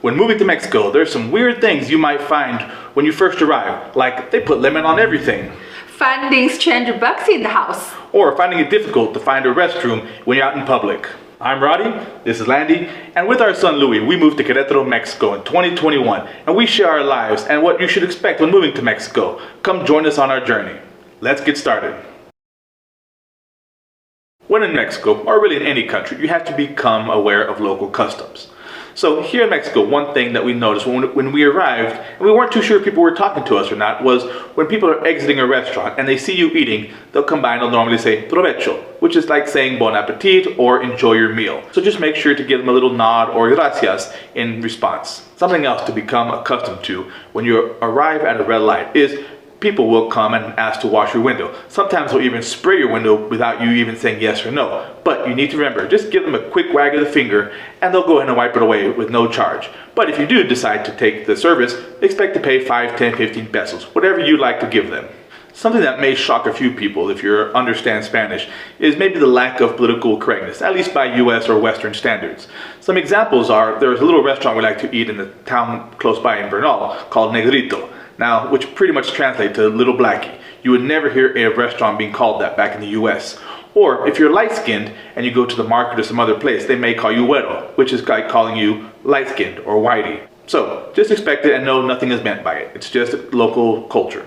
When moving to Mexico, there's some weird things you might find when you first arrive, like they put lemon on everything. Finding strange bugs in the house. Or finding it difficult to find a restroom when you're out in public. I'm Roddy, this is Landy, and with our son Louis, we moved to Queretaro, Mexico in 2021, and we share our lives and what you should expect when moving to Mexico. Come join us on our journey. Let's get started. When in Mexico, or really in any country, you have to become aware of local customs. So here in Mexico, one thing that we noticed when we arrived, and we weren't too sure if people were talking to us or not, was when people are exiting a restaurant and they see you eating, they'll come by and they'll normally say provecho, which is like saying bon appetit or enjoy your meal. So just make sure to give them a little nod or gracias in response. Something else to become accustomed to when you arrive at a red light is people will come and ask to wash your window. Sometimes they'll even spray your window without you even saying yes or no. But you need to remember, just give them a quick wag of the finger and they'll go ahead and wipe it away with no charge. But if you do decide to take the service, expect to pay 5, 10, 15 pesos, whatever you'd like to give them. Something that may shock a few people if you understand Spanish is maybe the lack of political correctness, at least by US or Western standards. Some examples are, there's a little restaurant we like to eat in the town close by in Bernal called Negrito. Now, which pretty much translates to Little Blackie. You would never hear a restaurant being called that back in the US. Or if you're light-skinned and you go to the market or some other place, they may call you güero, which is like calling you light-skinned or whitey. So just expect it and know nothing is meant by it. It's just local culture.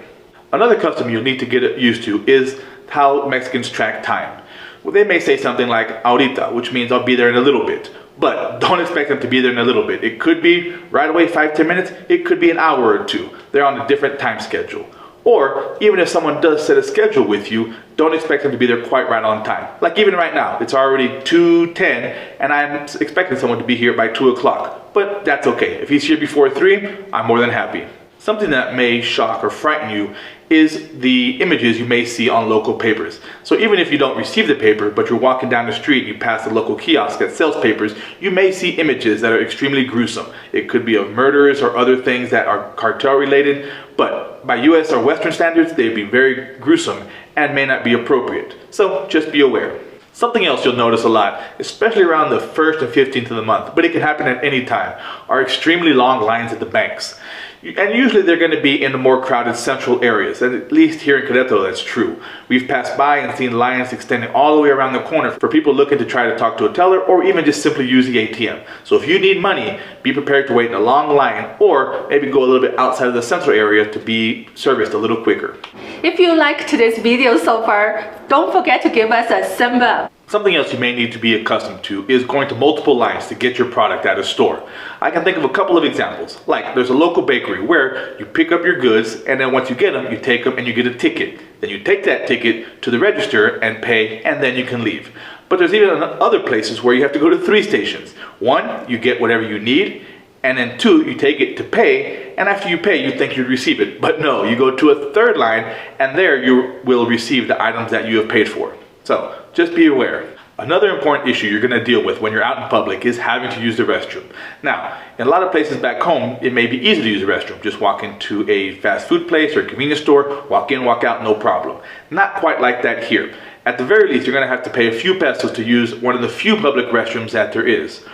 Another custom you'll need to get used to is how Mexicans track time. Well, they may say something like ahorita, which means I'll be there in a little bit. But don't expect them to be there in a little bit. It could be right away 5, 10 minutes. It could be an hour or two. They're on a different time schedule. Or even if someone does set a schedule with you, don't expect them to be there quite right on time. Like even right now, it's already 2:10 and I'm expecting someone to be here by 2 o'clock. But that's okay. If he's here before 3, I'm more than happy. Something that may shock or frighten you is the images you may see on local papers. So even if you don't receive the paper, but you're walking down the street and you pass the local kiosk that sells papers, you may see images that are extremely gruesome. It could be of murders or other things that are cartel related, but by US or Western standards, they'd be very gruesome and may not be appropriate. So just be aware. Something else you'll notice a lot, especially around the 1st and 15th of the month, but it can happen at any time, are extremely long lines at the banks. And usually they're going to be in the more crowded central areas, and at least here in Querétaro that's true. We've passed by and seen lines extending all the way around the corner for people looking to try to talk to a teller or even just simply use the ATM. So if you need money, be prepared to wait in a long line or maybe go a little bit outside of the central area to be serviced a little quicker. If you liked today's video so far, don't forget to give us a thumbs up. Something else you may need to be accustomed to is going to multiple lines to get your product at a store. I can think of a couple of examples. Like there's a local bakery where you pick up your goods and then once you get them, you take them and you get a ticket. Then you take that ticket to the register and pay and then you can leave. But there's even other places where you have to go to 3 stations. 1, you get whatever you need. And then 2, you take it to pay, and after you pay, you think you'd receive it. But no, you go to a 3rd line, and there you will receive the items that you have paid for. So just be aware. Another important issue you're going to deal with when you're out in public is having to use the restroom. Now, in a lot of places back home, it may be easy to use the restroom. Just walk into a fast food place or a convenience store, walk in, walk out, no problem. Not quite like that here. At the very least, you're going to have to pay a few pesos to use one of the few public restrooms that there is.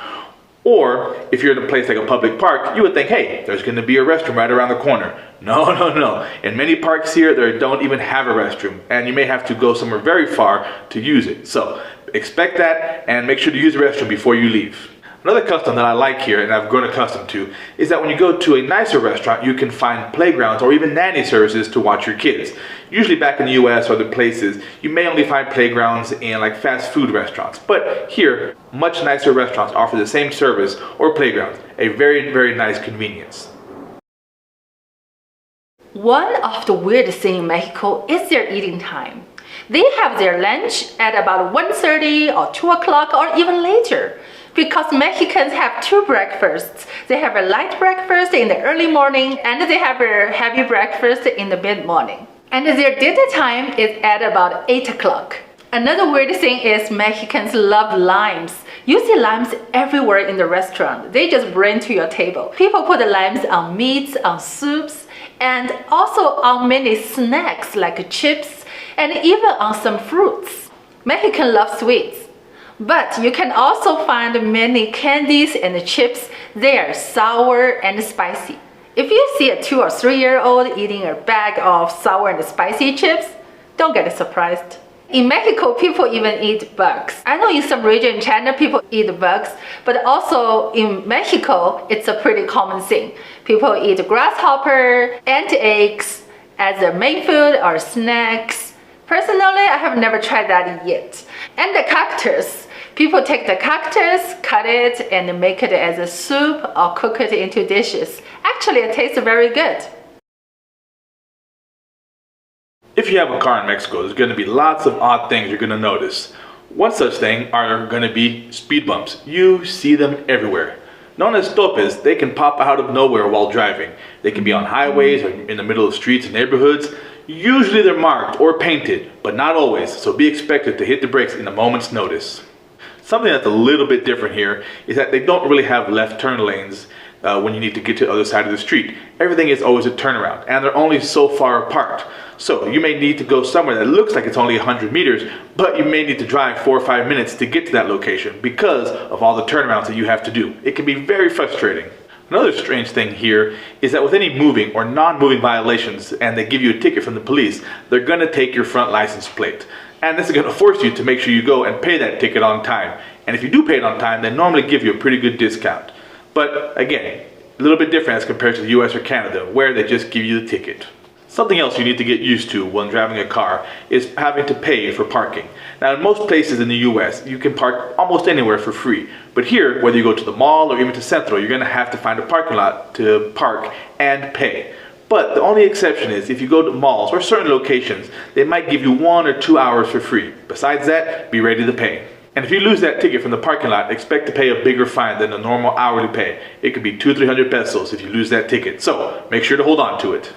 Or if you're in a place like a public park, you would think, hey, there's going to be a restroom right around the corner. No, no, no. In many parks here, they don't even have a restroom, and you may have to go somewhere very far to use it. So expect that and make sure to use the restroom before you leave. Another custom that I like here and I've grown accustomed to is that when you go to a nicer restaurant, you can find playgrounds or even nanny services to watch your kids. Usually back in the US or other places, you may only find playgrounds in like fast food restaurants. But here, much nicer restaurants offer the same service or playgrounds, a very, very nice convenience. One of the weirdest things in Mexico is their eating time. They have their lunch at about 1:30 or 2 o'clock or even later. Because Mexicans have 2 breakfasts. They have a light breakfast in the early morning and they have a heavy breakfast in the mid-morning. And their dinner time is at about 8 o'clock. Another weird thing is Mexicans love limes. You see limes everywhere in the restaurant. They just bring to your table. People put the limes on meats, on soups, and also on many snacks like chips and even on some fruits. Mexicans love sweets. But you can also find many candies and chips. They are sour and spicy. If you see a 2 or 3 year old eating a bag of sour and spicy chips, don't get surprised. In Mexico, people even eat bugs. I know in some region in China, people eat bugs, but also in Mexico, it's a pretty common thing. People eat grasshopper and eggs as their main food or snacks. Personally, I have never tried that yet. And the cactus. People take the cactus, cut it, and make it as a soup or cook it into dishes. Actually, it tastes very good. If you have a car in Mexico, there's going to be lots of odd things you're going to notice. One such thing are going to be speed bumps. You see them everywhere. Known as topes, they can pop out of nowhere while driving. They can be on highways or in the middle of streets and neighborhoods. Usually they're marked or painted, but not always, so be expected to hit the brakes in a moment's notice. Something that's a little bit different here is that they don't really have left turn lanes when you need to get to the other side of the street. Everything is always a turnaround, and they're only so far apart. So you may need to go somewhere that looks like it's only 100 meters, but you may need to drive 4 or 5 minutes to get to that location because of all the turnarounds that you have to do. It can be very frustrating. Another strange thing here is that with any moving or non-moving violations and they give you a ticket from the police, they're going to take your front license plate. And this is going to force you to make sure you go and pay that ticket on time. And if you do pay it on time, they normally give you a pretty good discount. But again, a little bit different as compared to the US or Canada, where they just give you the ticket. Something else you need to get used to when driving a car is having to pay for parking. Now in most places in the US, you can park almost anywhere for free. But here, whether you go to the mall or even to Centro, you're going to have to find a parking lot to park and pay. But the only exception is if you go to malls or certain locations, they might give you 1 or 2 hours for free. Besides that, be ready to pay. And if you lose that ticket from the parking lot, expect to pay a bigger fine than the normal hourly pay. It could be 200-300 pesos if you lose that ticket. So make sure to hold on to it.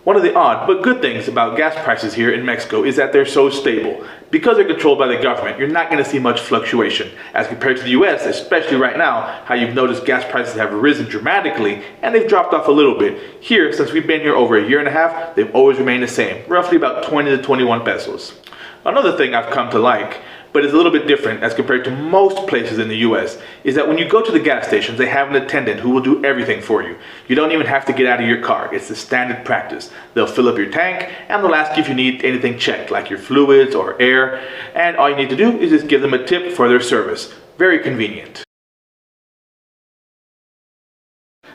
One of the odd but good things about gas prices here in Mexico is that they're so stable. Because they're controlled by the government, you're not going to see much fluctuation. As compared to the US, especially right now, how you've noticed gas prices have risen dramatically and they've dropped off a little bit. Here, since we've been here over a year and a half, they've always remained the same, roughly about 20 to 21 pesos. Another thing I've come to like, but it's a little bit different as compared to most places in the US, is that when you go to the gas stations, they have an attendant who will do everything for you. You don't even have to get out of your car. It's the standard practice. They'll fill up your tank and they'll ask you if you need anything checked, like your fluids or air, and all you need to do is just give them a tip for their service. Very convenient.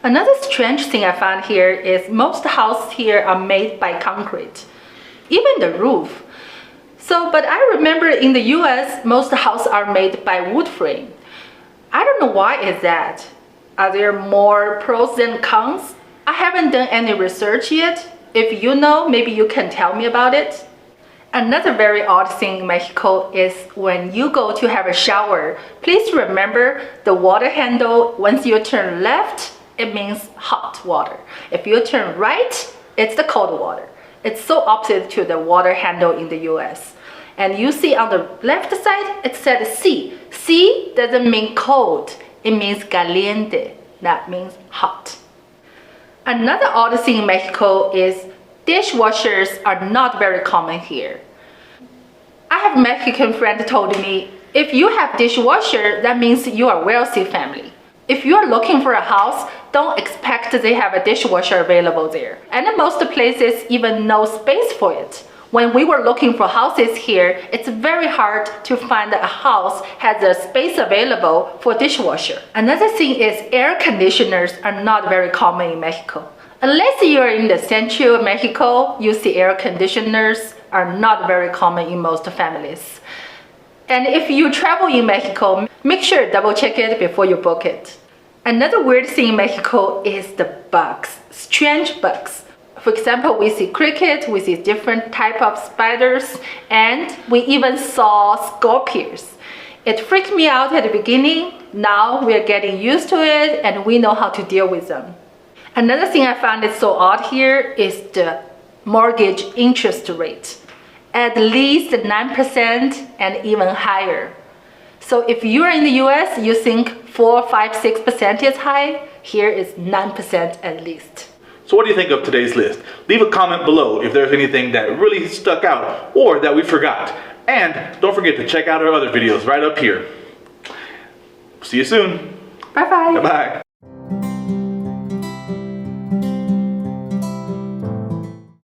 Another strange thing I found here is most houses here are made by concrete, even the roof. But I remember in the US, most houses are made by wood frame. I don't know why is that. Are there more pros than cons? I haven't done any research yet. If you know, maybe you can tell me about it. Another very odd thing in Mexico is when you go to have a shower, please remember the water handle, once you turn left, it means hot water. If you turn right, it's the cold water. It's so opposite to the water handle in the US. And you see on the left side, it said C. C doesn't mean cold, it means caliente. That means hot. Another odd thing in Mexico is dishwashers are not very common here. I have a Mexican friend told me, if you have dishwasher, that means you are a wealthy family. If you are looking for a house, don't expect they have a dishwasher available there. And in most places, even no space for it. When we were looking for houses here, it's very hard to find a house has a space available for dishwasher. Another thing is air conditioners are not very common in Mexico. Unless you're in the central Mexico, you see air conditioners are not very common in most families. And if you travel in Mexico, make sure double check it before you book it. Another weird thing in Mexico is the bugs, strange bugs. For example, we see cricket, we see different type of spiders, and we even saw scorpions. It freaked me out at the beginning. Now we're getting used to it and we know how to deal with them. Another thing I found is so odd here is the mortgage interest rate. At least 9% and even higher. So if you're in the US, you think 4, 5, 6% is high. Here is 9% at least. So what do you think of today's list? Leave a comment below if there's anything that really stuck out or that we forgot. And don't forget to check out our other videos right up here. See you soon. Bye-bye. Bye-bye.